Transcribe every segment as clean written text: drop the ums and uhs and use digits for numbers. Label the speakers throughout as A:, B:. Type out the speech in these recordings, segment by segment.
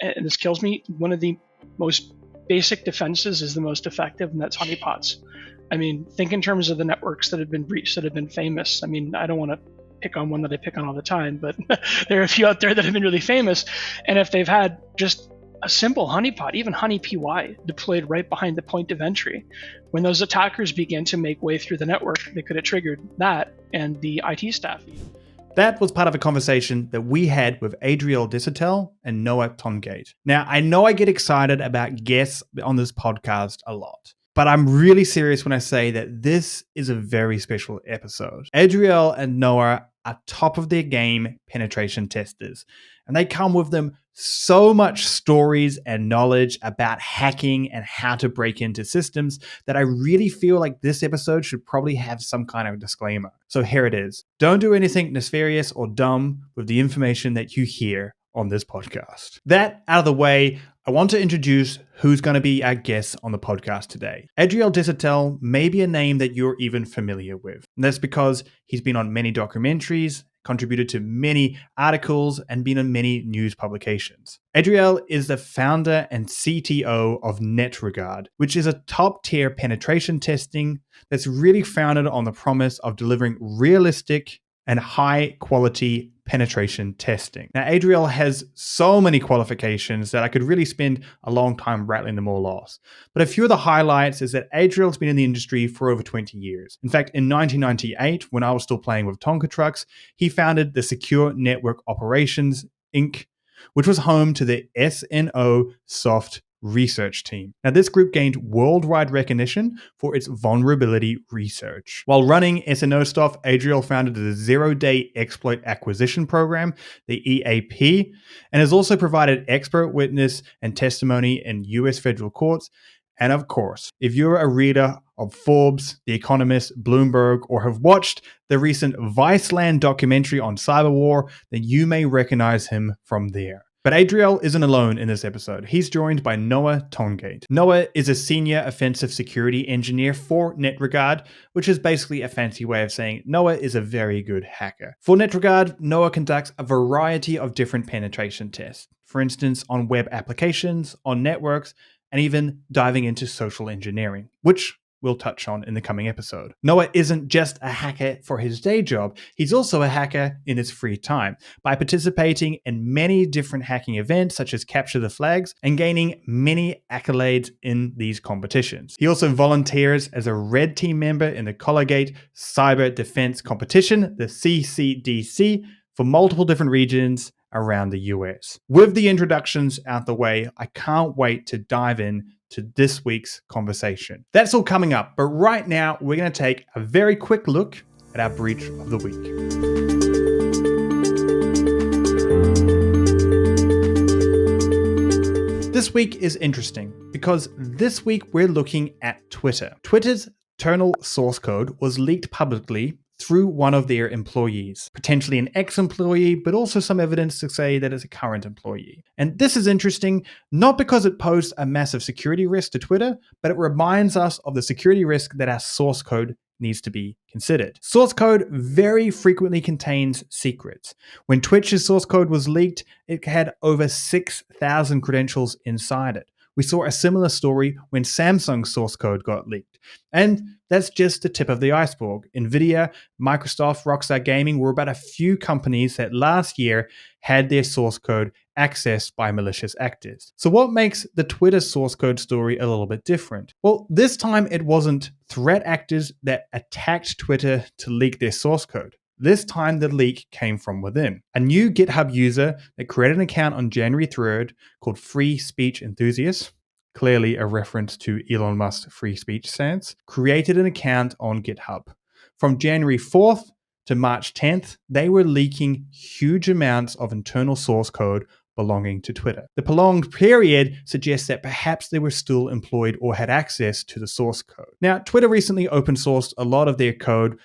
A: and this kills me, one of the most basic defenses is the most effective, and that's honeypots. I mean, think in terms of the networks that have been breached, that have been famous. I mean, I don't want to pick on one that I pick on all the time, but there are a few out there that have been really famous. And if they've had just a simple honeypot, even honeypy deployed right behind the point of entry, when those attackers began to make way through the network, they could have triggered that and the IT staff.
B: That was part of a conversation that we had with Adriel Desautels and Noah Tongate. Now, I know I get excited about guests on this podcast a lot, but I'm really serious when I say that this is a very special episode. Adriel and Noah are top of their game penetration testers, and they come with them so much stories and knowledge about hacking and how to break into systems that I really feel like this episode should probably have some kind of disclaimer. So here it is. Don't do anything nefarious or dumb with the information that you hear on this podcast. That out of the way, I want to introduce who's going to be our guest on the podcast today. Adriel Desautels may be a name that you're even familiar with. And that's because he's been on many documentaries, contributed to many articles, and been on many news publications. Adriel is the founder and CTO of Netragard, which is a top-tier penetration testing that's really founded on the promise of delivering realistic and high-quality penetration testing. Now, Adriel has so many qualifications that I could really spend a long time rattling them all off. But a few of the highlights is that Adriel's been in the industry for over 20 years. In fact, in 1998, when I was still playing with Tonka trucks, he founded the Secure Network Operations, Inc., which was home to the SNOsoft Research Team. Now, this group gained worldwide recognition for its vulnerability research. While running SNOsoft, Adriel founded the Zeroday Exploit Acquisition Program, the EAP, and has also provided expert witness and testimony in US federal courts. And of course, if you're a reader of Forbes, The Economist, Bloomberg, or have watched the recent VICELAND documentary on cyberwar, then you may recognize him from there. But Adriel isn't alone in this episode. He's joined by Noah Tongate. Noah is a senior offensive security engineer for Netragard, which is basically a fancy way of saying Noah is a very good hacker. For Netragard, Noah conducts a variety of different penetration tests. For instance, on web applications, on networks, and even diving into social engineering, which we'll touch on in the coming episode. Noah isn't just a hacker for his day job, he's also a hacker in his free time by participating in many different hacking events such as Capture the Flags and gaining many accolades in these competitions. He also volunteers as a red team member in the Tongate Cyber Defense Competition, the CCDC, for multiple different regions around the US. With the introductions out the way, I can't wait to dive in to this week's conversation. That's all coming up, but right now we're going to take a very quick look at our breach of the week. This week is interesting because this week we're looking at Twitter. Twitter's internal source code was leaked publicly through one of their employees, potentially an ex-employee, but also some evidence to say that it's a current employee. And this is interesting, not because it posed a massive security risk to Twitter, but it reminds us of the security risk that our source code needs to be considered. Source code very frequently contains secrets. When Twitch's source code was leaked, it had over 6,000 credentials inside it. We saw a similar story when Samsung's source code got leaked. And that's just the tip of the iceberg. NVIDIA, Microsoft, Rockstar Gaming were about a few companies that last year had their source code accessed by malicious actors. So what makes the Twitter source code story a little bit different? Well, this time it wasn't threat actors that attacked Twitter to leak their source code. This time the leak came from within. A new GitHub user that created an account on January 3rd called Free Speech Enthusiast, clearly a reference to Elon Musk's free speech stance, created an account on GitHub. From January 4th to March 10th, they were leaking huge amounts of internal source code belonging to Twitter. The prolonged period suggests that perhaps they were still employed or had access to the source code. Now, Twitter recently open sourced a lot of their code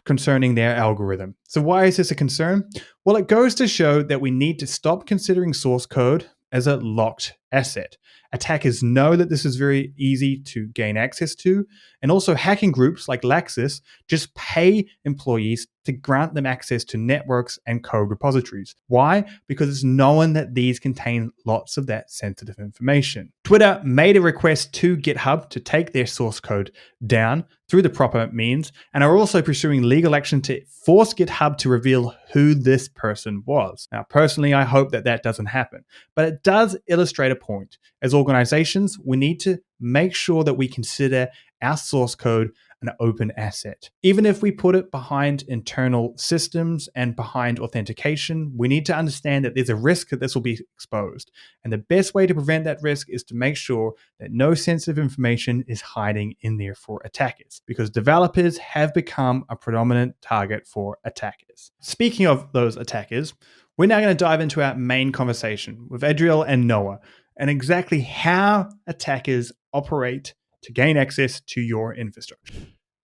B: concerning their algorithm. So why is this a concern? Well, it goes to show that we need to stop considering source code as a locked asset. attackers know that this is very easy to gain access to. And also hacking groups like Laxis just pay employees to grant them access to networks and code repositories. Why? Because it's known that these contain lots of that sensitive information. Twitter made a request to GitHub to take their source code down through the proper means, and are also pursuing legal action to force GitHub to reveal who this person was. Now, personally, I hope that that doesn't happen, but it does illustrate a point. As organizations, we need to make sure that we consider our source code an open asset. Even if we put it behind internal systems and behind authentication, we need to understand that there's a risk that this will be exposed. And the best way to prevent that risk is to make sure that no sensitive information is hiding in there for attackers, because developers have become a predominant target for attackers. Speaking of those attackers, we're now going to dive into our main conversation with Adriel and Noah and exactly how attackers operate to gain access to your infrastructure.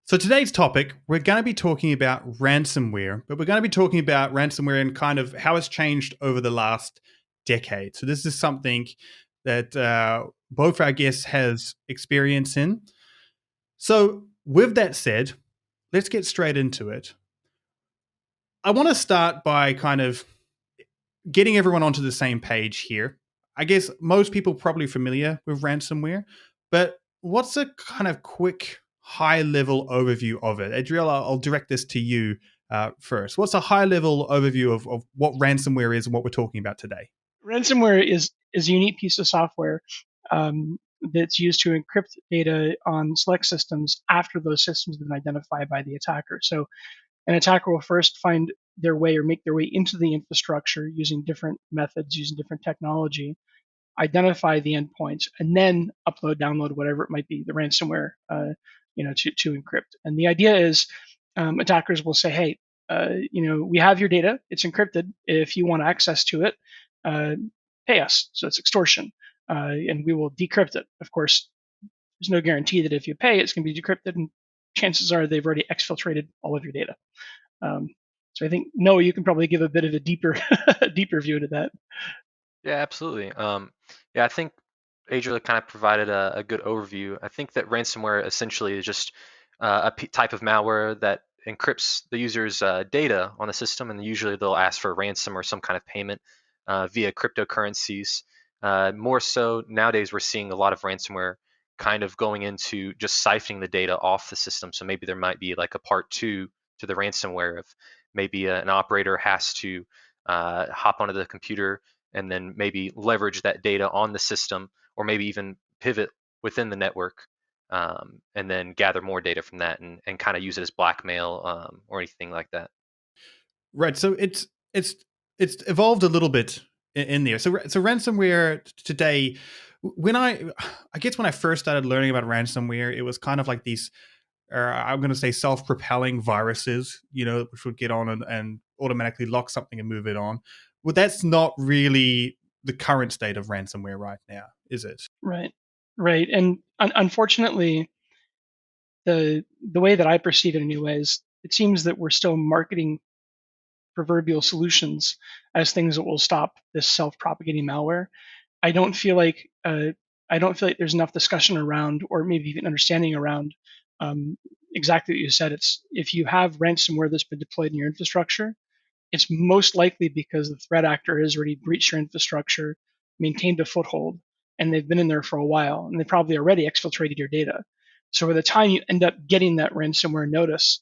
B: So today's topic, we're going to be talking about ransomware, but we're going to be talking about ransomware and kind of how it's changed over the last decade. So this is something that both our guests has experience in. So with that said, let's get straight into it. I want to start by kind of getting everyone onto the same page here. I guess most people are probably familiar with ransomware, but what's a kind of quick high-level overview of it? Adriel, I'll direct this to you first. What's a high-level overview of what ransomware is and what we're talking about today?
A: Ransomware is a unique piece of software that's used to encrypt data on select systems after those systems have been identified by the attacker. So an attacker will first find their way or make their way into the infrastructure using different methods, using different technology, identify the endpoints, and then upload, download, whatever it might be, the ransomware, to encrypt. And the idea is attackers will say, hey, we have your data, it's encrypted. If you want access to it, pay us. So it's extortion, and we will decrypt it. Of course, there's no guarantee that if you pay, it's going to be decrypted, and chances are they've already exfiltrated all of your data. So I think, Noah, you can probably give a bit of a deeper view into that.
C: Yeah, absolutely. I think Adriel kind of provided a good overview. I think that ransomware essentially is just type of malware that encrypts the user's data on the system, and usually they'll ask for a ransom or some kind of payment via cryptocurrencies. More so nowadays, we're seeing a lot of ransomware kind of going into just siphoning the data off the system. So maybe there might be like a part two to the ransomware of maybe an operator has to hop onto the computer and then maybe leverage that data on the system, or maybe even pivot within the network, and then gather more data from that and kind of use it as blackmail or anything like that.
B: Right. So it's evolved a little bit in there. So ransomware today, when I guess when I first started learning about ransomware, it was kind of like these, I'm going to say self-propelling viruses, which would get on and automatically lock something and move it on. Well, that's not really the current state of ransomware right now, is it?
A: Right. And unfortunately, the way that I perceive it anyways, it seems that we're still marketing proverbial solutions as things that will stop this self-propagating malware. I don't feel like there's enough discussion around, or maybe even understanding around, exactly what you said. It's if you have ransomware that's been deployed in your infrastructure, it's most likely because the threat actor has already breached your infrastructure, maintained a foothold, and they've been in there for a while, and they probably already exfiltrated your data. So by the time you end up getting that ransomware notice,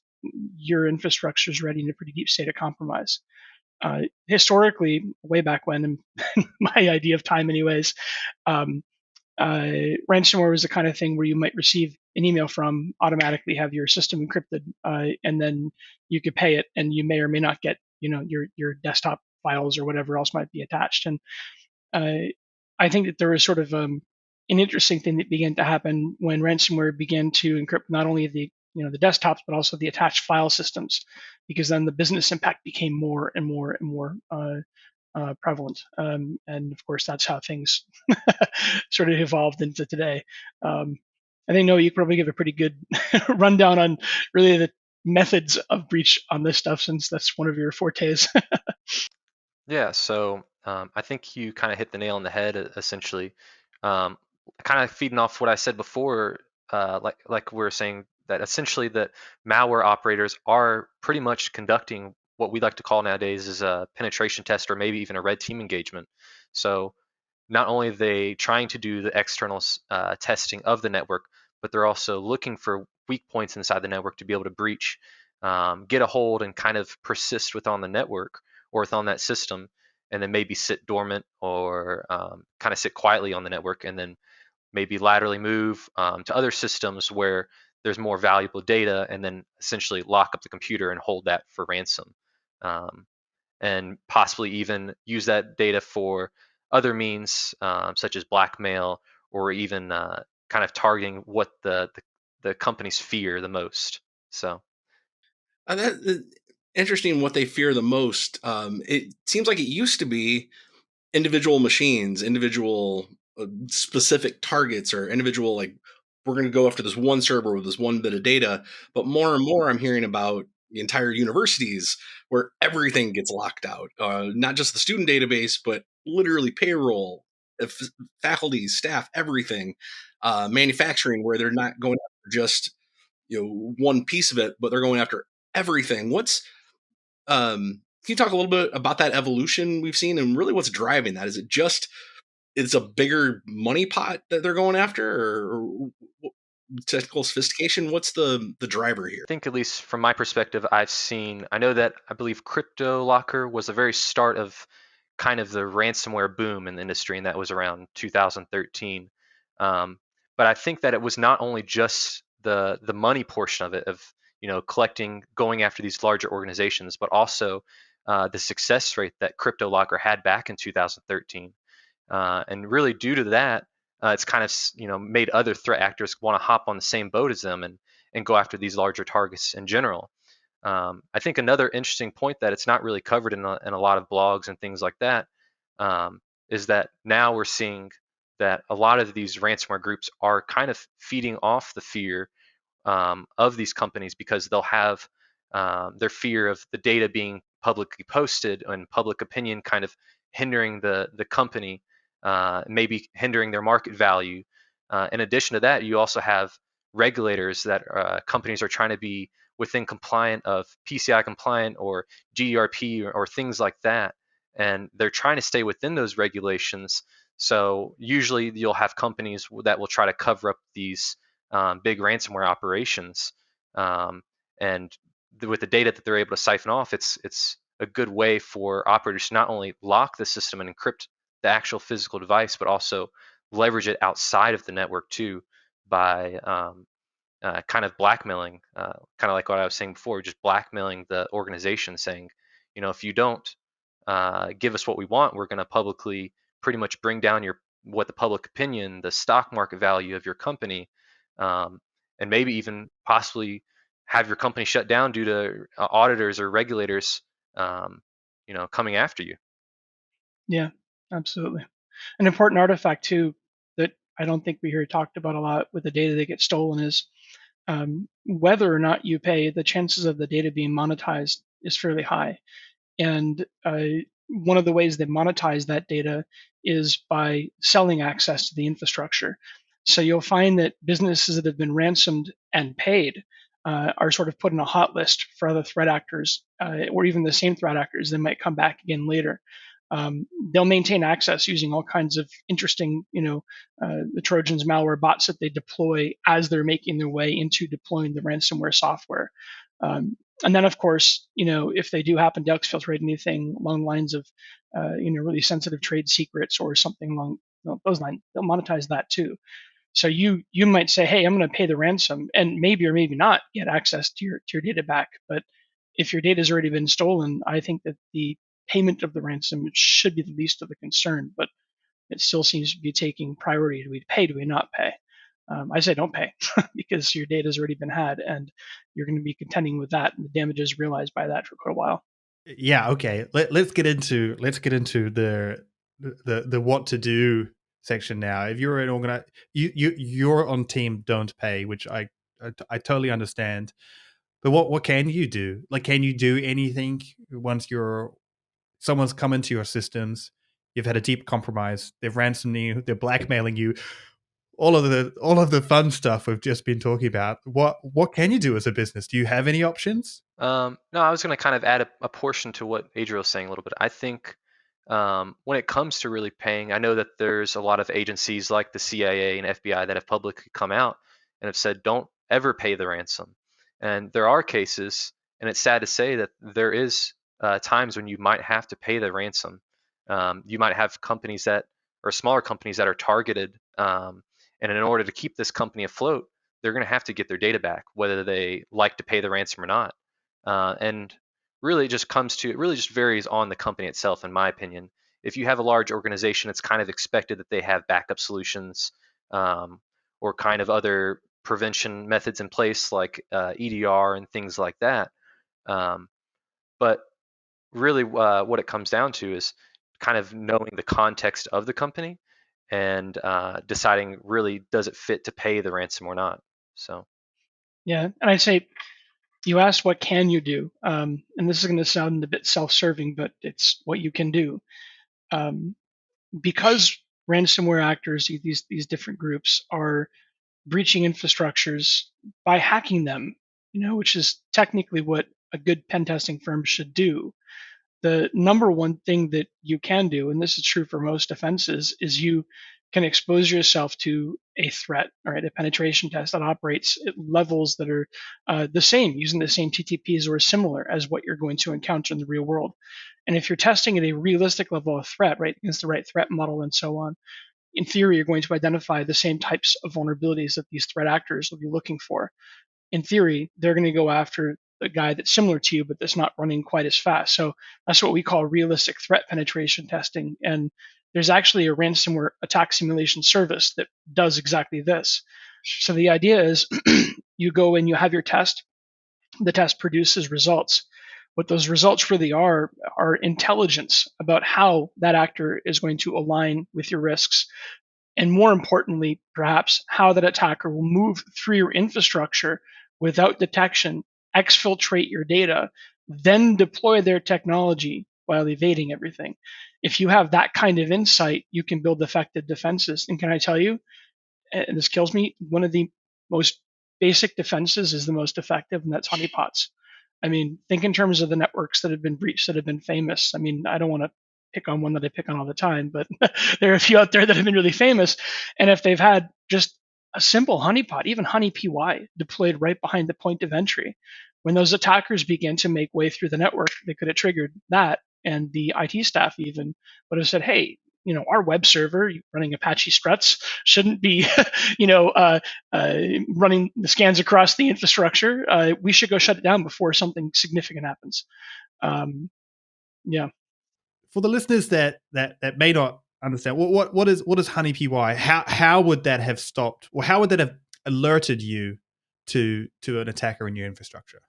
A: your infrastructure is already in a pretty deep state of compromise. Historically, way back when, in my idea of time anyways, ransomware was the kind of thing where you might receive an email from, automatically have your system encrypted, and then you could pay it, and you may or may not get your desktop files or whatever else might be attached. And I think that there was sort of an interesting thing that began to happen when ransomware began to encrypt not only the desktops but also the attached file systems, because then the business impact became more and more and more prevalent. And of course, that's how things sort of evolved into today. I think, Noah, you could probably give a pretty good rundown on really the methods of breach on this stuff, since that's one of your fortes.
C: Yeah, so I think you kind of hit the nail on the head essentially. kind of feeding off what I said before, like we were saying that essentially that malware operators are pretty much conducting what we like to call nowadays is a penetration test or maybe even a red team engagement. So not only are they trying to do the external testing of the network, but they're also looking for weak points inside the network to be able to breach, get a hold, and kind of persist within the network or within that system, and then maybe sit dormant or kind of sit quietly on the network, and then maybe laterally move to other systems where there's more valuable data, and then essentially lock up the computer and hold that for ransom. Um, and possibly even use that data for other means, such as blackmail or even kind of targeting what the companies fear the most. So
D: Interesting what they fear the most. It seems like it used to be individual machines, individual specific targets, or individual, like, we're going to go after this one server with this one bit of data. But more and more, I'm hearing about the entire universities where everything gets locked out. Not just the student database, but literally payroll, faculty, staff, everything. Manufacturing, where they're not going after just one piece of it, but they're going after everything. Can you talk a little bit about that evolution we've seen, and really what's driving that? Is it just it's a bigger money pot that they're going after, or technical sophistication? What's the driver here?
C: I think, at least from my perspective, I know that I believe CryptoLocker was the very start of kind of the ransomware boom in the industry, and that was around 2013. Um, but I think that it was not only just the money portion of it, of collecting, going after these larger organizations, but also the success rate that CryptoLocker had back in 2013. And really, due to that, it's kind of made other threat actors want to hop on the same boat as them and go after these larger targets in general. I think another interesting point that it's not really covered in a lot of blogs and things like that, is that now we're seeing that a lot of these ransomware groups are kind of feeding off the fear of these companies, because they'll have their fear of the data being publicly posted and public opinion kind of hindering the company, maybe hindering their market value. In addition to that, you also have regulators that companies are trying to be within compliant of PCI compliant or GDRP or things like that, and they're trying to stay within those regulations. So usually you'll have companies that will try to cover up these big ransomware operations, and with the data that they're able to siphon off, it's a good way for operators to not only lock the system and encrypt the actual physical device, but also leverage it outside of the network too, by kind of blackmailing, kind of like what I was saying before, just blackmailing the organization, saying, if you don't give us what we want, we're going to publicly pretty much bring down what the public opinion, the stock market value of your company, um, and maybe even possibly have your company shut down due to auditors or regulators, coming after you.
A: Yeah, absolutely. An important artifact too that I don't think we hear talked about a lot with the data that gets stolen is whether or not you pay, the chances of the data being monetized is fairly high. And one of the ways they monetize that data is by selling access to the infrastructure. So you'll find that businesses that have been ransomed and paid are sort of put in a hot list for other threat actors, or even the same threat actors that might come back again later. They'll maintain access using all kinds of interesting, the Trojans, malware bots that they deploy as they're making their way into deploying the ransomware software. And then, of course, if they do happen to exfiltrate anything along the lines of, really sensitive trade secrets or something along those lines, they'll monetize that too. So you might say, hey, I'm going to pay the ransom, and maybe or maybe not get access to your data back. But if your data has already been stolen, I think that the payment of the ransom should be the least of the concern. But it still seems to be taking priority. Do we pay? Do we not pay? I say don't pay because your data has already been had, and you're going to be contending with that, and the damages realized by that for quite a while.
B: Yeah. Okay. Let's get into the what to do section now. If you're an you're on team don't pay, which I totally understand. But what can you do? Like, can you do anything once someone's come into your systems? You've had a deep compromise. They've ransomed you. They're blackmailing you. all of the fun stuff we've just been talking about. What can you do as a business? Do you have any options?
C: No, I was going to kind of add a portion to what Adriel was saying a little bit. I think when it comes to really paying, I know that there's a lot of agencies like the CIA and FBI that have publicly come out and have said, don't ever pay the ransom. And there are cases, and it's sad to say that there is times when you might have to pay the ransom. You might have companies that, or smaller companies that are targeted, and in order to keep this company afloat, they're going to have to get their data back, whether they like to pay the ransom or not. And really it really just varies on the company itself, in my opinion. If you have a large organization, it's kind of expected that they have backup solutions, or kind of other prevention methods in place like EDR and things like that. But really what it comes down to is kind of knowing the context of the company and deciding really, does it fit to pay the ransom or not? So
A: Yeah, and I'd say you asked what can you do, and this is going to sound a bit self-serving, but it's what you can do. Because ransomware actors, these different groups, are breaching infrastructures by hacking them, which is technically what a good pen testing firm should do. The number one thing that you can do, and this is true for most offenses, is you can expose yourself to a threat, all right, a penetration test that operates at levels that are the same, using the same TTPs or similar as what you're going to encounter in the real world. And if you're testing at a realistic level of threat, right, against the right threat model and so on, in theory, you're going to identify the same types of vulnerabilities that these threat actors will be looking for. In theory, they're going to go after a guy that's similar to you, but that's not running quite as fast. So that's what we call realistic threat penetration testing. And there's actually a ransomware attack simulation service that does exactly this. So the idea is you go and you have your test. The test produces results. What those results really are intelligence about how that actor is going to align with your risks. And more importantly, perhaps, how that attacker will move through your infrastructure without detection, exfiltrate your data, then deploy their technology while evading everything. If you have that kind of insight, you can build effective defenses. And can I tell you, and this kills me, one of the most basic defenses is the most effective, and that's honeypots. I mean, think in terms of the networks that have been breached, that have been famous. I mean, I don't want to pick on one that I pick on all the time, but there are a few out there that have been really famous. And if they've had just a simple honeypot, even honeypy deployed right behind the point of entry, when those attackers began to make way through the network, they could have triggered that. And the IT staff even would have said, hey, our web server running Apache struts shouldn't be, running the scans across the infrastructure. We should go shut it down before something significant happens. Yeah.
B: For the listeners that may not understand, what is honeypy? How would that have stopped, or how would that have alerted you to an attacker in your infrastructure?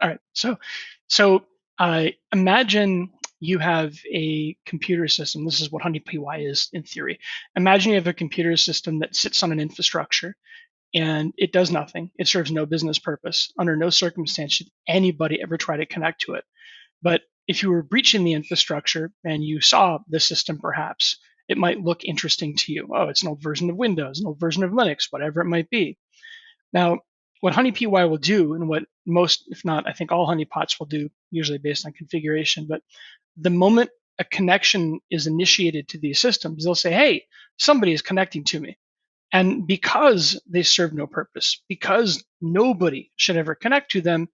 A: All right. So imagine you have a computer system. This is what honeypy is in theory. Imagine you have a computer system that sits on an infrastructure and it does nothing. It serves no business purpose. Under no circumstance should anybody ever try to connect to it. But if you were breaching the infrastructure and you saw the system, perhaps it might look interesting to you. Oh, it's an old version of Windows, an old version of Linux, whatever it might be. Now, what honeypy will do, and what most, if not, I think all honeypots will do, usually based on configuration, but the moment a connection is initiated to these systems, they'll say, hey, somebody is connecting to me. And because they serve no purpose, because nobody should ever connect to them,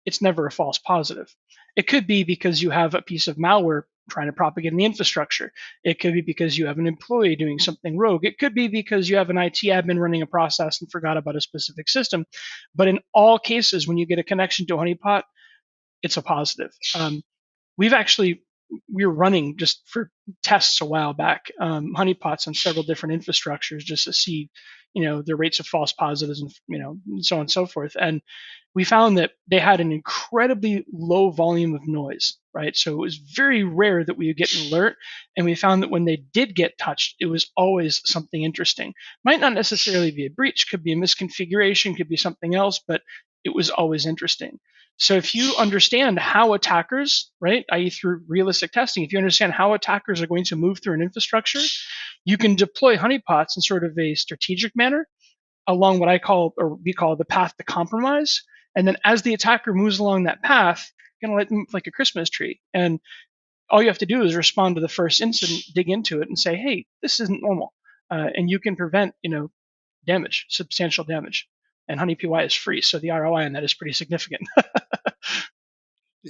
A: it's never a false positive. It could be because you have a piece of malware trying to propagate in the infrastructure. It could be because you have an employee doing something rogue. It could be because you have an IT admin running a process and forgot about a specific system. But in all cases, when you get a connection to a honeypot, it's a positive. We were running just for tests a while back, honeypots on several different infrastructures just to see, the rates of false positives and, and so on and so forth. And we found that they had an incredibly low volume of noise, right? So it was very rare that we would get an alert. And we found that when they did get touched, it was always something interesting. Might not necessarily be a breach, could be a misconfiguration, could be something else, but it was always interesting. So if you understand how attackers, right, i.e. through realistic testing, if you understand how attackers are going to move through an infrastructure, you can deploy honeypots in sort of a strategic manner along what I call, or we call, the path to compromise. And then as the attacker moves along that path, you're going to light them like a Christmas tree. And all you have to do is respond to the first incident, dig into it, and say, hey, this isn't normal. And you can prevent, damage, substantial damage. And HoneyPY is free, so the ROI on that is pretty significant.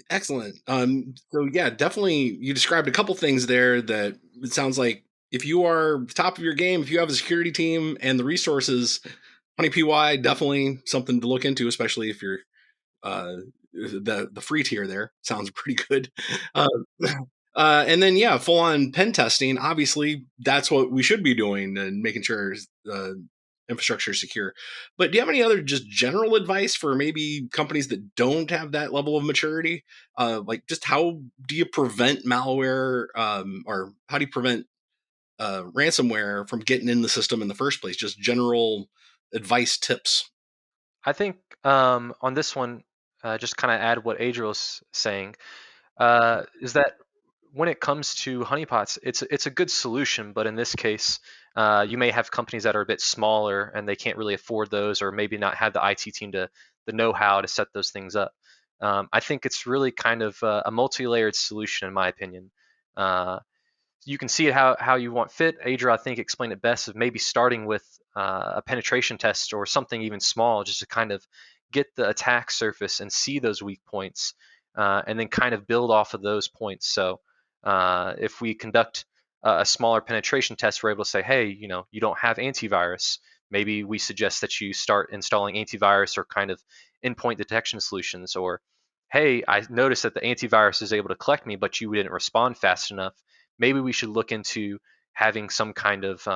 D: Excellent. So yeah, definitely you described a couple things there that it sounds like if you are top of your game, if you have a security team and the resources, HoneyPY definitely something to look into, especially if you're the free tier there. Sounds pretty good. And then yeah, full on pen testing. Obviously, that's what we should be doing and making sure infrastructure is secure. But do you have any other just general advice for maybe companies that don't have that level of maturity? Like just how do you prevent malware, or how do you prevent ransomware from getting in the system in the first place? Just general advice, tips.
C: I think on this one, just kind of add what Adriel's saying, is that when it comes to honeypots, it's a good solution, but in this case, you may have companies that are a bit smaller and they can't really afford those, or maybe not have the IT team to the know-how to set those things up. I think it's really kind of a multi-layered solution, in my opinion. You can see it how you want fit. Adriel, I think, explained it best of maybe starting with a penetration test or something even small, just to kind of get the attack surface and see those weak points, and then kind of build off of those points. So if we conduct a smaller penetration test, we're able to say, hey, you don't have antivirus. Maybe we suggest that you start installing antivirus or kind of endpoint detection solutions. Or, hey, I noticed that the antivirus is able to collect me, but you didn't respond fast enough. Maybe we should look into having some kind of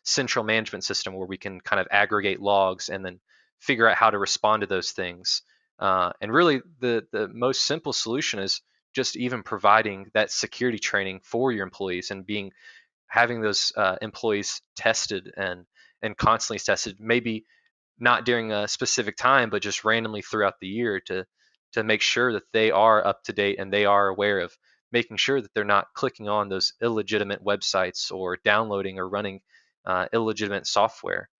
C: central management system where we can kind of aggregate logs and then figure out how to respond to those things. And really, the most simple solution is just even providing that security training for your employees and having those employees tested and constantly tested, maybe not during a specific time, but just randomly throughout the year to make sure that they are up to date and they are aware of making sure that they're not clicking on those illegitimate websites or downloading or running illegitimate software.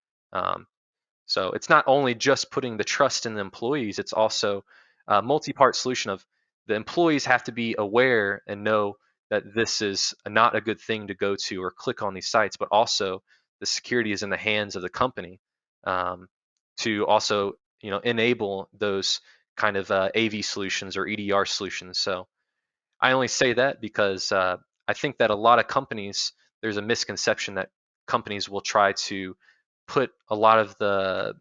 C: So it's not only just putting the trust in the employees, it's also a multi-part solution of the employees have to be aware and know that this is not a good thing to go to or click on these sites, but also the security is in the hands of the company, to also enable those kind of AV solutions or EDR solutions. So I only say that because I think that a lot of companies, there's a misconception that companies will try to put a lot of the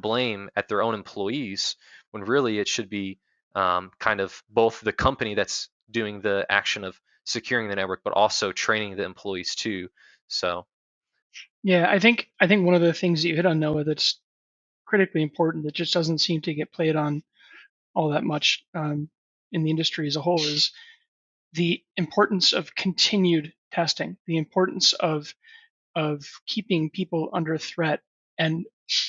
C: blame at their own employees, when really it should be kind of both the company that's doing the action of securing the network, but also training the employees too. So,
A: Yeah, I think one of the things that you hit on, Noah, that's critically important that just doesn't seem to get played on all that much in the industry as a whole is the importance of continued testing, the importance of keeping people under threat, and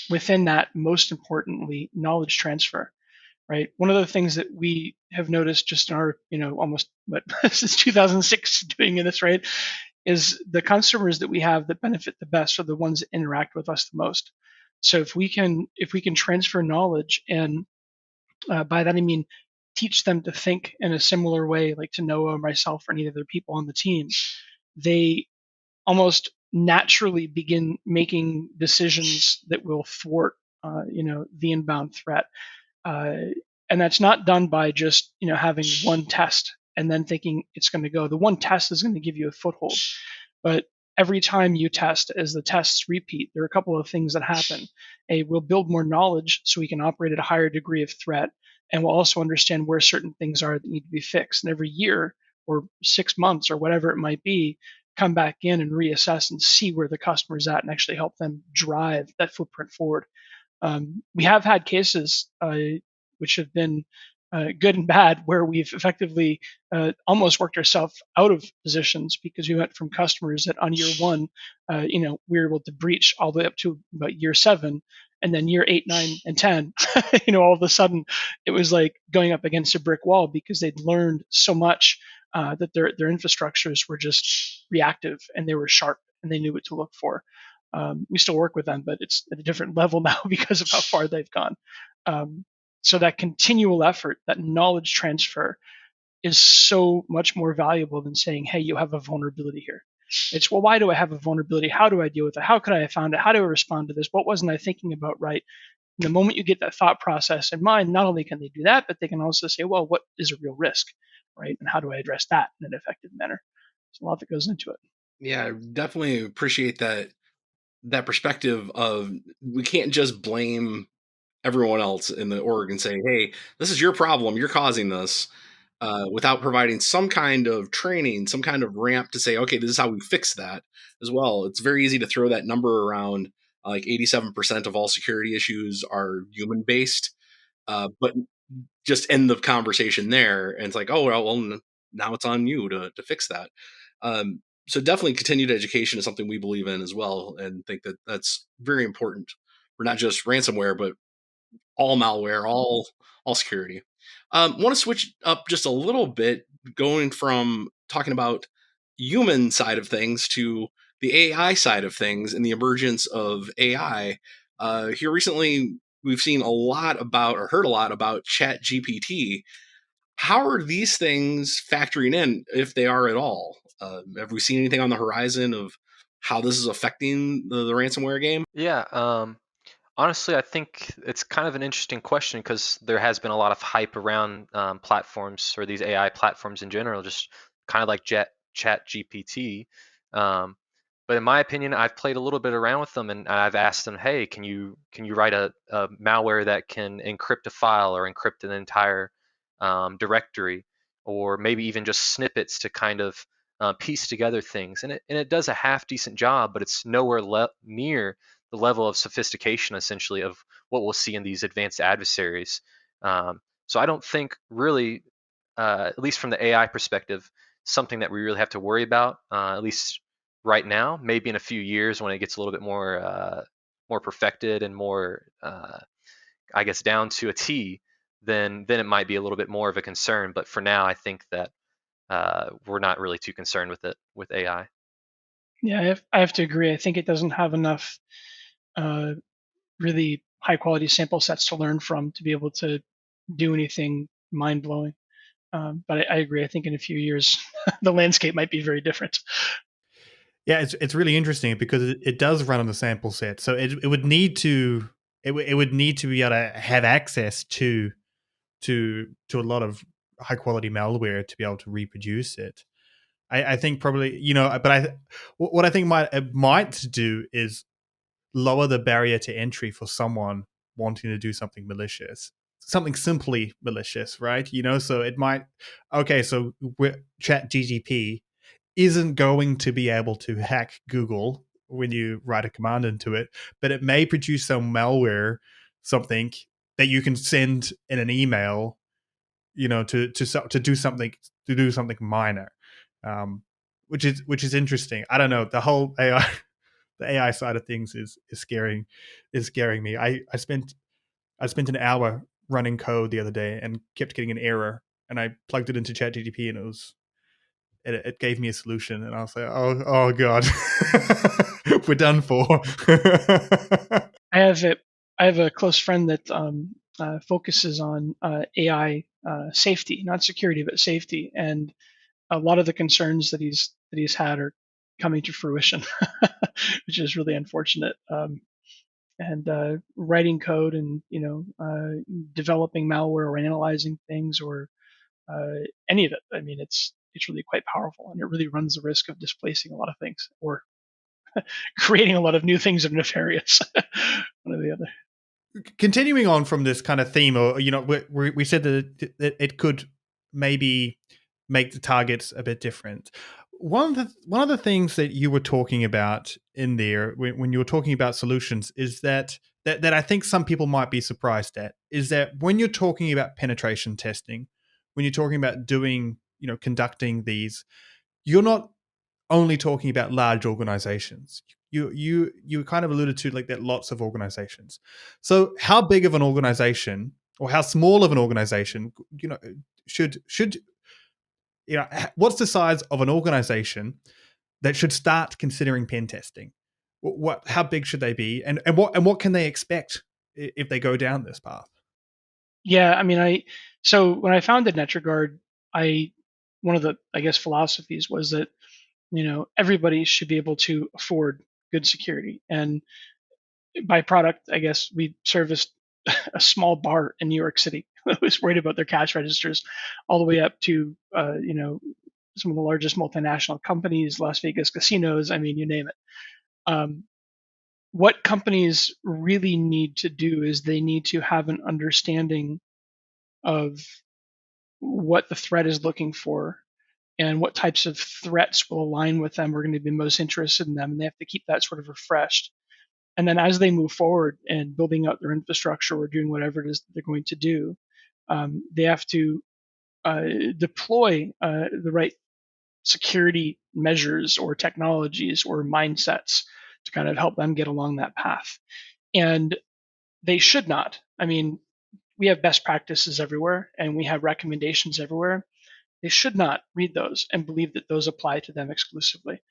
A: within that, most importantly, knowledge transfer. Right. One of the things that we have noticed just in our, almost since 2006 doing this, right, is the customers that we have that benefit the best are the ones that interact with us the most. So if we can transfer knowledge, and by that I mean teach them to think in a similar way, like to Noah, myself, or any other people on the team, they almost naturally begin making decisions that will thwart, the inbound threat. And that's not done by just having one test and then thinking it's going to go. The one test is going to give you a foothold, but every time you test, as the tests repeat, there are a couple of things that happen. We'll build more knowledge so we can operate at a higher degree of threat, and we'll also understand where certain things are that need to be fixed. And every year or 6 months or whatever it might be, come back in and reassess and see where the customer's at and actually help them drive that footprint forward. We have had cases which have been good and bad, where we've effectively almost worked ourselves out of positions because we went from customers that on year one, we were able to breach all the way up to about year 7, and then year 8, 9, and 10, all of a sudden it was like going up against a brick wall because they'd learned so much that their infrastructures were just reactive and they were sharp and they knew what to look for. We still work with them, but it's at a different level now because of how far they've gone. So that continual effort, that knowledge transfer, is so much more valuable than saying, hey, you have a vulnerability here. It's, well, why do I have a vulnerability? How do I deal with it? How could I have found it? How do I respond to this? What wasn't I thinking about right? And the moment you get that thought process in mind, not only can they do that, but they can also say, well, what is a real risk, right? And how do I address that in an effective manner? There's a lot that goes into it.
D: Yeah, I definitely appreciate that perspective of, we can't just blame everyone else in the org and say, hey, this is your problem, you're causing this, without providing some kind of training, some kind of ramp to say, okay, this is how we fix that as well. It's very easy to throw that number around, like 87% of all security issues are human based, but just end the conversation there. And it's like, oh, well, now it's on you to fix that. So definitely continued education is something we believe in as well, and think that that's very important for not just ransomware, but all malware, all security. Want to switch up just a little bit, going from talking about human side of things to the AI side of things and the emergence of AI. Here recently, we've seen a lot about, or heard a lot about, Chat GPT. How are these things factoring in, if they are at all? Have we seen anything on the horizon of how this is affecting the ransomware game?
C: Yeah. Honestly, I think it's kind of an interesting question because there has been a lot of hype around platforms, or these AI platforms in general, just kind of like Chat GPT. Um, but in my opinion, I've played a little bit around with them, and I've asked them, hey, can you write a malware that can encrypt a file or encrypt an entire directory, or maybe even just snippets to kind of piece together things, and it does a half decent job, but it's nowhere near the level of sophistication, essentially, of what we'll see in these advanced adversaries. So I don't think really, at least from the AI perspective, something that we really have to worry about, at least right now. Maybe in a few years when it gets a little bit more perfected and more, I guess, down to a T, then it might be a little bit more of a concern. But for now, I think that we're not really too concerned with it with AI.
A: Yeah, I have to agree. I think it doesn't have enough really high quality sample sets to learn from to be able to do anything mind blowing. But I agree. I think in a few years, the landscape might be very different.
B: Yeah, it's really interesting because it does run on the sample set, so it would need to it would need to be able to have access to a lot of high quality malware to be able to reproduce it. I think probably, but what I think it might do is lower the barrier to entry for someone wanting to do something malicious, something simply malicious, right? So it might, okay, so Chat GTP isn't going to be able to hack Google when you write a command into it, but it may produce some malware, something that you can send in an email, to do something minor, which is interesting. I don't know, the whole AI the AI side of things is scaring me. I spent an hour running code the other day and kept getting an error, and I plugged it into ChatGPT and it gave me a solution, and I was like, oh god, we're done for.
A: I have a close friend that focuses on AI safety, not security, but safety, and a lot of the concerns that he's had are coming to fruition, which is really unfortunate. And writing code and developing malware or analyzing things or any of it. I mean, it's really quite powerful, and it really runs the risk of displacing a lot of things or creating a lot of new things that are nefarious. One or the other.
B: Continuing on from this kind of theme, or we said that it could maybe make the targets a bit different. One of the things that you were talking about in there when you were talking about solutions is that I think some people might be surprised at, is that when you're talking about penetration testing, when you're talking about conducting these, you're not only talking about large organizations. You kind of alluded to like that lots of organizations. So how big of an organization or how small of an organization, should what's the size of an organization that should start considering pen testing? How big should they be, and what can they expect if they go down this path?
A: Yeah, I mean, so when I founded Netragard, one of the, I guess, philosophies was that everybody should be able to afford good security. And by product, I guess we serviced a small bar in New York City that was worried about their cash registers, all the way up to some of the largest multinational companies, Las Vegas casinos. I mean, you name it. Um, what companies really need to do is they need to have an understanding of what the threat is looking for and what types of threats will align with them are going to be most interested in them. And they have to keep that sort of refreshed. And then as they move forward and building out their infrastructure or doing whatever it is that they're going to do, they have to deploy the right security measures or technologies or mindsets to kind of help them get along that path. And they should not. I mean, we have best practices everywhere and we have recommendations everywhere. They should not read those and believe that those apply to them exclusively,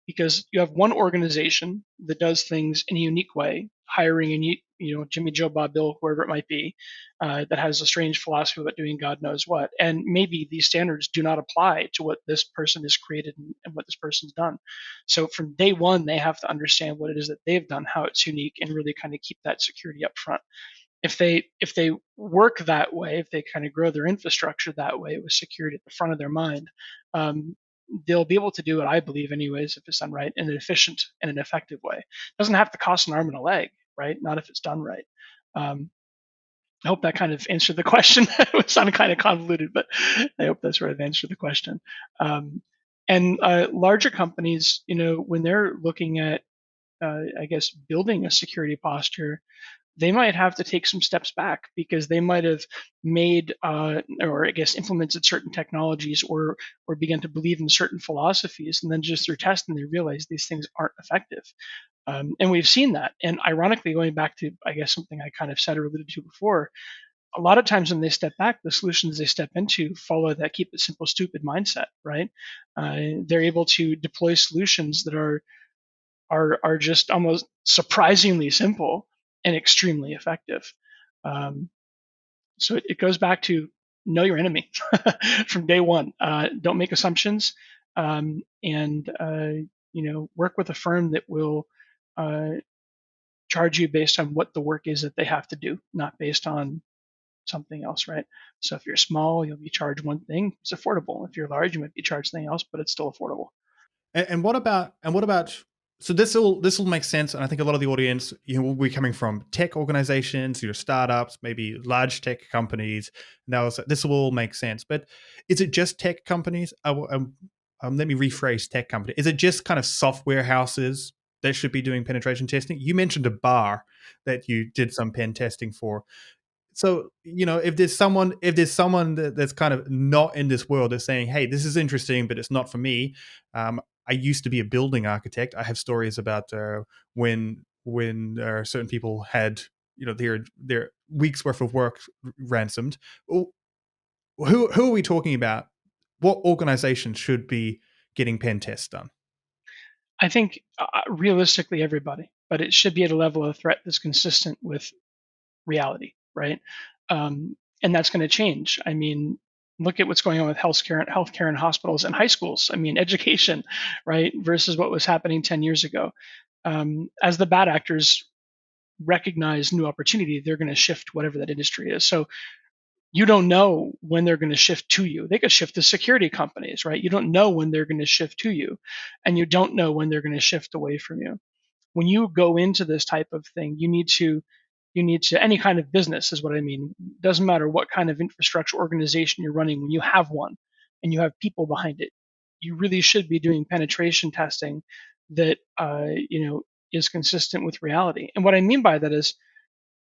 A: because you have one organization that does things in a unique way, hiring a Jimmy, Joe, Bob, Bill, whoever it might be, that has a strange philosophy about doing God knows what, and maybe these standards do not apply to what this person has created and what this person's done. So from day one, they have to understand what it is that they've done, how it's unique, and really kind of keep that security up front. If they work that way, if they kind of grow their infrastructure that way with security at the front of their mind, they'll be able to do it, I believe, anyways, if it's done right, in an efficient and an effective way. It doesn't have to cost an arm and a leg, right? Not if it's done right. I hope that kind of answered the question. It sounded kind of convoluted, but I hope that sort of answered the question. And larger companies, when they're looking at, I guess, building a security posture, they might have to take some steps back because they might have made or I guess implemented certain technologies or began to believe in certain philosophies, and then just through testing they realize these things aren't effective. And we've seen that. And ironically, going back to, I guess, something I kind of said or alluded to before, a lot of times when they step back, the solutions they step into follow that keep it simple, stupid mindset, right? They're able to deploy solutions that are just almost surprisingly simple and extremely effective. So it goes back to know your enemy from day one. Don't make assumptions, and work with a firm that will charge you based on what the work is that they have to do, not based on something else, right? So if you're small, you'll be charged one thing. It's affordable. If you're large, you might be charged something else, but it's still affordable.
B: And what about so this will make sense, and I think a lot of the audience, will be coming from tech organizations, startups, maybe large tech companies. Now this will all make sense, but is it just tech companies? Let me rephrase tech company. Is it just kind of software houses that should be doing penetration testing? You mentioned a bar that you did some pen testing for. So, if there's someone that's kind of not in this world, that's saying, hey, this is interesting, but it's not for me. I used to be a building architect. I have stories about when certain people had, their week's worth of work ransomed. Who are we talking about? What organization should be getting pen tests done?
A: I think realistically everybody, but it should be at a level of threat that's consistent with reality, right? And that's going to change. I mean, look at what's going on with healthcare and hospitals and high schools. I mean, education, right, versus what was happening 10 years ago. As the bad actors recognize new opportunity, they're going to shift whatever that industry is. So you don't know when they're going to shift to you. They could shift to security companies, right? You don't know when they're going to shift to you, and you don't know when they're going to shift away from you. When you go into this type of thing, you need to any kind of business is what I mean. Doesn't matter what kind of infrastructure organization you're running. When you have one and you have people behind it, you really should be doing penetration testing that is consistent with reality. And what I mean by that is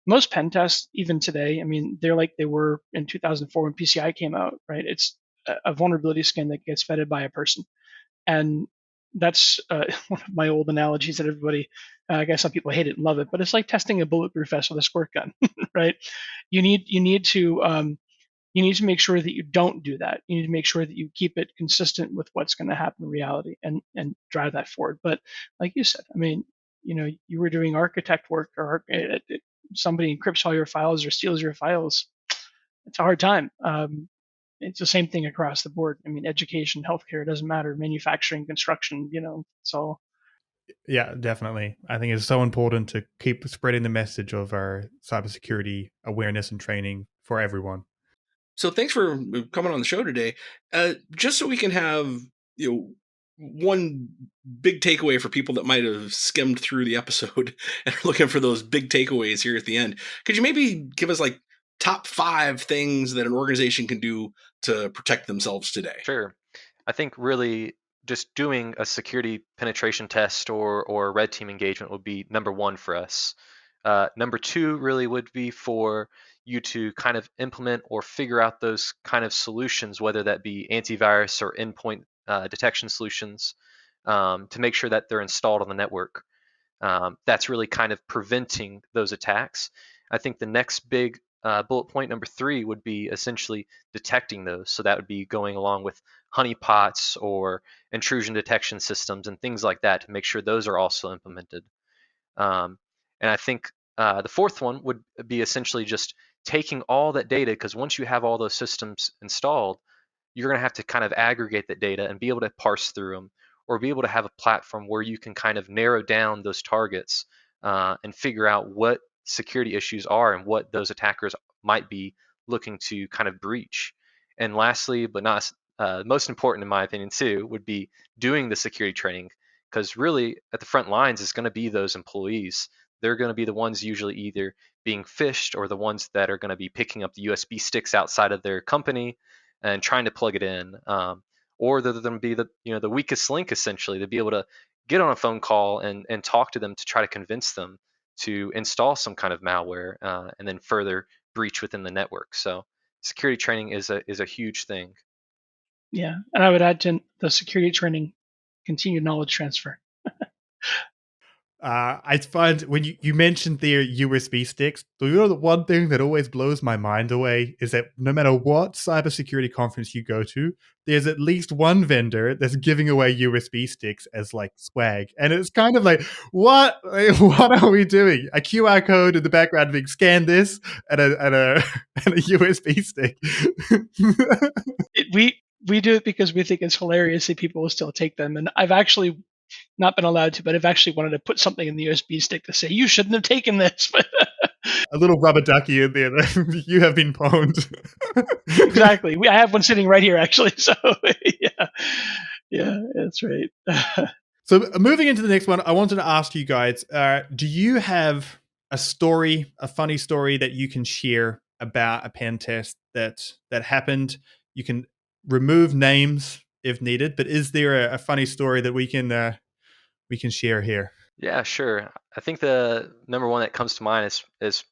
A: most pen tests, even today, I mean, they're like they were in 2004 when PCI came out, right? It's a vulnerability scan that gets vetted by a person. And that's one of my old analogies that everybody, I guess some people hate it and love it, but it's like testing a bulletproof vest with a squirt gun, right? You need to you need to make sure that you don't do that. You need to make sure that you keep it consistent with what's going to happen in reality and drive that forward. But like you said, I mean, you were doing architect work, or somebody encrypts all your files or steals your files. It's a hard time. It's the same thing across the board. I mean, education, healthcare, it doesn't matter. Manufacturing, construction, it's all.
B: Yeah, definitely. I think it's so important to keep spreading the message of our cybersecurity awareness and training for everyone.
D: So thanks for coming on the show today. Just so we can have, one big takeaway for people that might have skimmed through the episode and are looking for those big takeaways here at the end. Could you maybe give us like top 5 things that an organization can do to protect themselves today?
C: Sure. I think really just doing a security penetration test or red team engagement would be number one for us. Number two really would be for you to kind of implement or figure out those kind of solutions, whether that be antivirus or endpoint detection solutions, to make sure that they're installed on the network. That's really kind of preventing those attacks. I think the next big bullet point, number 3, would be essentially detecting those. So that would be going along with honeypots or intrusion detection systems and things like that to make sure those are also implemented. And I think the fourth one would be essentially just taking all that data, because once you have all those systems installed, you're going to have to kind of aggregate that data and be able to parse through them, or be able to have a platform where you can kind of narrow down those targets and figure out what security issues are and what those attackers might be looking to kind of breach. And lastly, but not most important in my opinion too, would be doing the security training, because really at the front lines is going to be those employees. They're going to be the ones usually either being phished or the ones that are going to be picking up the USB sticks outside of their company and trying to plug it in. Or they're going to be the weakest link essentially to be able to get on a phone call and talk to them to try to convince them to install some kind of malware and then further breach within the network. So security training is a huge thing.
A: Yeah, and I would add to the security training, continued knowledge transfer.
B: I find when you mentioned the USB sticks, the one thing that always blows my mind away is that no matter what cybersecurity conference you go to, there's at least one vendor that's giving away USB sticks as like swag. And it's kind of like, what are we doing? A QR code in the background being scan this and a USB stick.
A: We do it because we think it's hilarious that people will still take them. And I've actually not been allowed to, but I've actually wanted to put something in the USB stick to say, you shouldn't have taken this.
B: A little rubber ducky in there. You have been pwned.
A: Exactly. I have one sitting right here, actually. So, yeah, that's right.
B: So moving into the next one, I wanted to ask you guys, do you have a funny story that you can share about a pen test that happened? You can remove names if needed, but is there a funny story that we can share here?
C: Yeah, sure. I think the number one that comes to mind is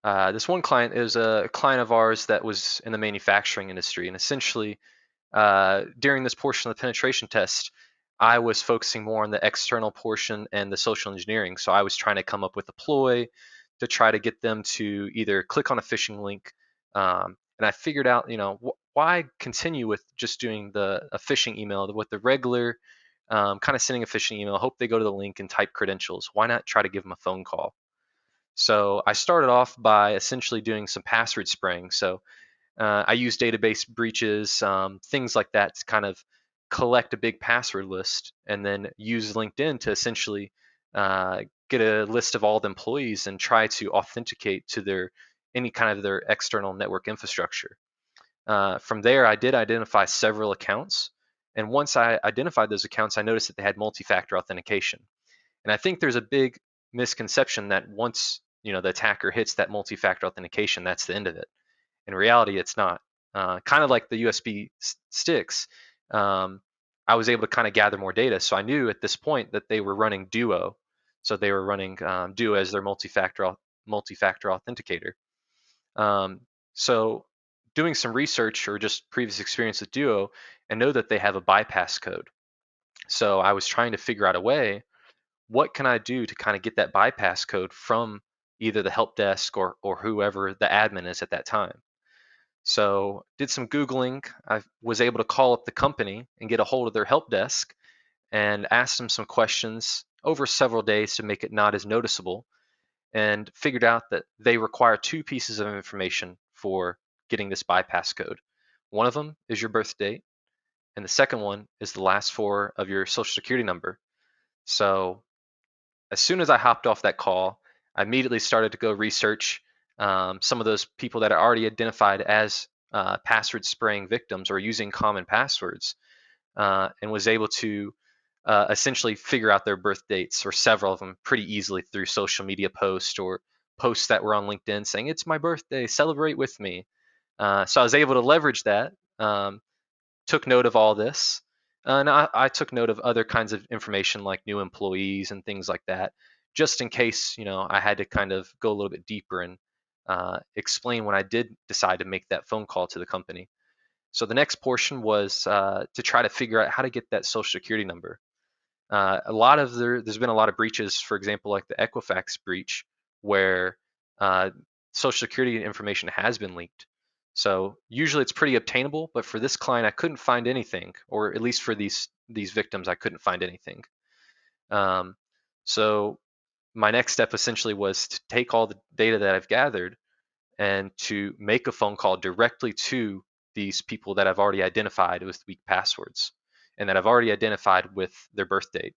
C: this one client is a client of ours that was in the manufacturing industry, and essentially during this portion of the penetration test, I was focusing more on the external portion and the social engineering. So I was trying to come up with a ploy to try to get them to either click on a phishing link, and I figured out, why continue with just doing a phishing email with the regular kind of sending a phishing email, hope they go to the link and type credentials. Why not try to give them a phone call? So I started off by essentially doing some password spraying. So I use database breaches, things like that to kind of collect a big password list, and then use LinkedIn to essentially get a list of all the employees and try to authenticate to any kind of their external network infrastructure. From there, I did identify several accounts. And once I identified those accounts, I noticed that they had multi-factor authentication. And I think there's a big misconception that once the attacker hits that multi-factor authentication, that's the end of it. In reality, it's not. Kind of like the USB sticks, I was able to kind of gather more data. So I knew at this point that they were running Duo. So they were running Duo as their multi-factor authenticator. So doing some research or just previous experience with Duo, and know that they have a bypass code. So I was trying to figure out a way, what can I do to kind of get that bypass code from either the help desk or whoever the admin is at that time. So did some Googling. I was able to call up the company and get a hold of their help desk and asked them some questions over several days to make it not as noticeable, and figured out that they require two pieces of information for getting this bypass code. One of them is your birth date, and the second one is the last four of your social security number. So as soon as I hopped off that call, I immediately started to go research some of those people that are already identified as password spraying victims or using common passwords, and was able to essentially figure out their birth dates, or several of them, pretty easily through social media posts or posts that were on LinkedIn saying, "It's my birthday, celebrate with me." So I was able to leverage that, took note of all this. And I took note of other kinds of information like new employees and things like that, just in case, I had to kind of go a little bit deeper and explain when I did decide to make that phone call to the company. So the next portion was to try to figure out how to get that social security number. There's been a lot of breaches, for example, like the Equifax breach, where social security information has been leaked. So usually it's pretty obtainable, but for this client, I couldn't find anything, or at least for these victims, I couldn't find anything. So my next step essentially was to take all the data that I've gathered and to make a phone call directly to these people that I've already identified with weak passwords and that I've already identified with their birth date.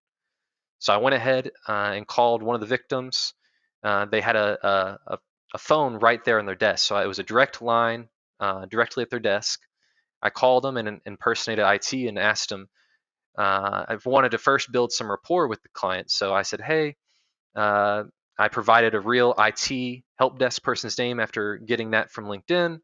C: So I went ahead and called one of the victims. They had a phone right there on their desk. So it was a direct line directly at their desk. I called them and impersonated IT and asked them, I wanted to first build some rapport with the client. So I said, "Hey," I provided a real IT help desk person's name after getting that from LinkedIn,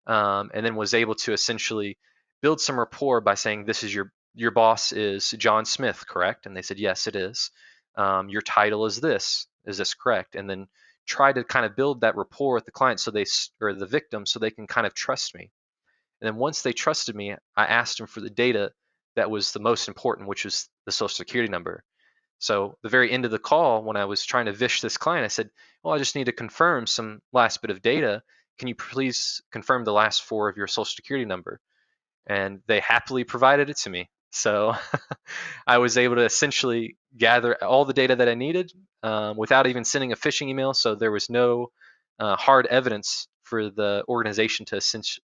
C: and then was able to essentially build some rapport by saying, "This is your boss is John Smith, correct?" And they said, "Yes, it is." Your title is this. Is this correct? And then try to kind of build that rapport with the client, or the victim, so they can kind of trust me. And then once they trusted me, I asked them for the data that was the most important, which was the social security number. So the very end of the call, when I was trying to vish this client, I said, "Well, I just need to confirm some last bit of data. Can you please confirm the last four of your social security number?" And they happily provided it to me. So I was able to essentially gather all the data that I needed without even sending a phishing email. So there was no hard evidence for the organization to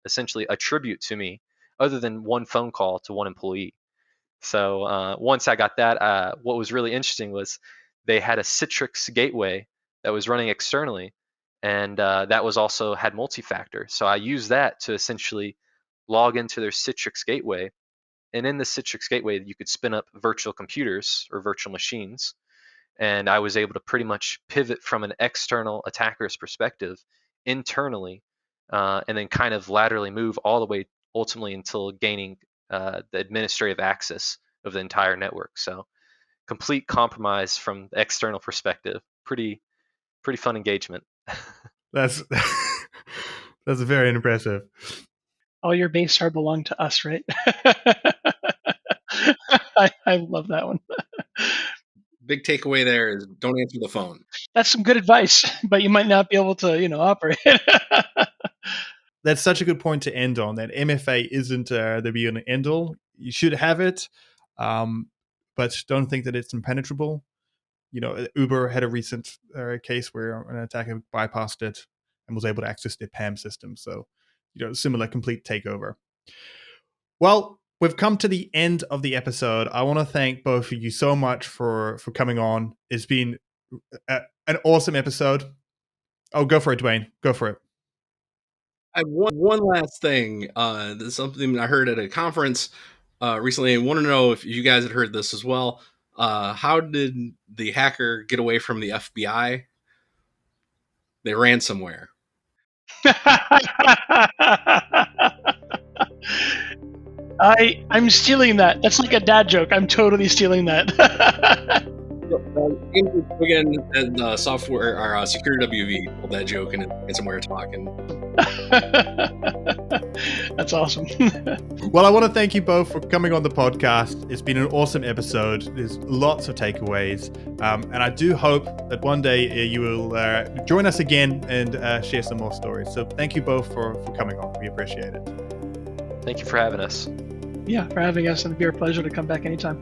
C: essentially attribute to me, other than one phone call to one employee. So once I got that, what was really interesting was they had a Citrix gateway that was running externally, and that was also had multi-factor. So I used that to essentially log into their Citrix gateway. And in the Citrix gateway, you could spin up virtual computers or virtual machines. And I was able to pretty much pivot from an external attacker's perspective internally, and then kind of laterally move all the way ultimately until gaining the administrative access of the entire network. So complete compromise from the external perspective. Pretty fun engagement.
B: That's that's very impressive.
A: All your base are belong to us, right? I love that one.
D: Big takeaway there is don't answer the phone.
A: That's some good advice, but you might not be able to, operate.
B: That's such a good point to end on. That MFA isn't the be and end all. You should have it, but don't think that it's impenetrable. Uber had a recent case where an attacker bypassed it and was able to access their PAM system. So, similar complete takeover. Well, we've come to the end of the episode. I want to thank both of you so much for coming on. It's been an awesome episode. Oh, go for it, Dwayne. Go for it.
D: I have one last thing. This is something I heard at a conference recently. I want to know if you guys had heard this as well. How did the hacker get away from the FBI? They ransomware.
A: I'm stealing that. That's like a dad joke. I'm totally stealing that.
D: Again, and software or Security WV told that joke in ransomware talk, and
A: That's awesome.
B: Well, I want to thank you both for coming on the podcast. It's been an awesome episode. There's lots of takeaways. And I do hope that one day you will join us again and share some more stories. So thank you both for coming on. We appreciate it.
C: Thank you for having us.
A: Yeah, for having us, and it'd be our pleasure to come back anytime.